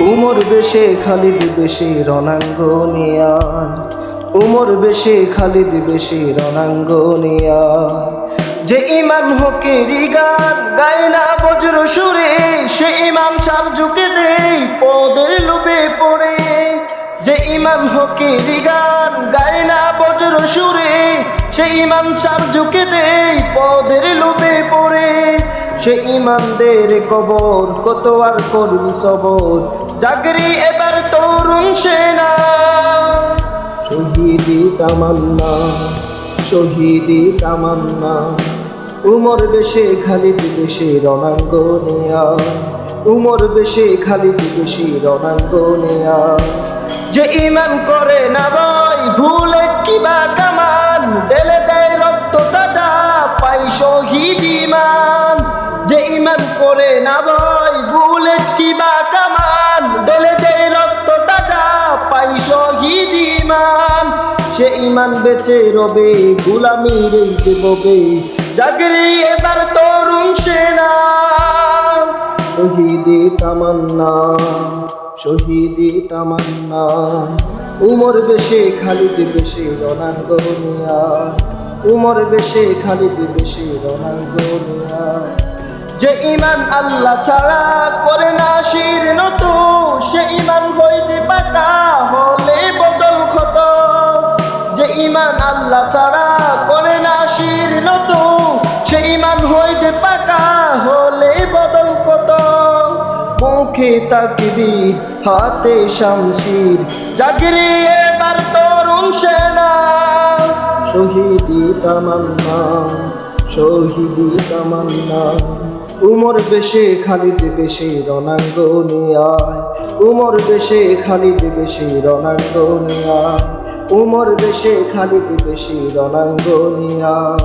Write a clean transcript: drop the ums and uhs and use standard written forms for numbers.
উমর বেশে খালিদ বেশে রণাঙ্গনিয়ান, উমর বেশে খালিদ বেশে রণাঙ্গনিয়ান। যে ইমান হকেরি গান গায় না বজ্র সুরে, সে ইমান সার ঝুঁকে দেই পদের লোভে পড়ে। যে ইমান হকেরি গান গায় না বজ্র সুরে, সে ইমান সার ঝুঁকে দেই পদের লোভে পড়ে। সে ইমানদের কবর কত আর করবি সবর, জাগরি এবার তরুণ সেনা। শহীদি তামান্না, শহীদি তামান্না, উমর বেশে খালিদ বেশে রণাঙ্গনিয়ান, উমর বেশে খালিদ বেশে রণাঙ্গনিয়ান। যে ইমান করে না ভয় ভুলে কিবা কামান, ঢেলে দেয় রক্ত তাজা পাই শহীদ ইমান। যে ইমান করে না ভয় ভুলে কিবা কামান, ঢেলে দেয় রক্ত তাজা পাই শহীদ ইমান। সে ইমান বেঁচে রবে গোলামির এই যে ববে, জাগরি এবার তরুণ সেনা। শহীদি তামান্না, শহীদি তামান্না, উমর বেশে খালিদ বেশে রণাঙ্গনিয়ান, উমর বেশে খালিদ বেশে রণাঙ্গনিয়ান। যে ইমান আল্লাহ ছাড়া করে না শির নত, সে ইমান হইতে পাকা হলে বদল ক্ষত। যে ইমান আল্লাহ ছাড়া করে না শির নত, সে ইমান হইতে পাকা হলে বদল কত। মুখে তাকবীর হাতে শামশির, জাগরি এবার তরুণ সেনা। শহীদি তামান্না, শহীদি তামান্না, উমর বেশে খালিদ বেশে রণাঙ্গনিয়ান, উমর বেশে খালিদ বেশে রণাঙ্গনিয়ান, উমর বেশে খালিদ বেশে রণাঙ্গনিয়ান।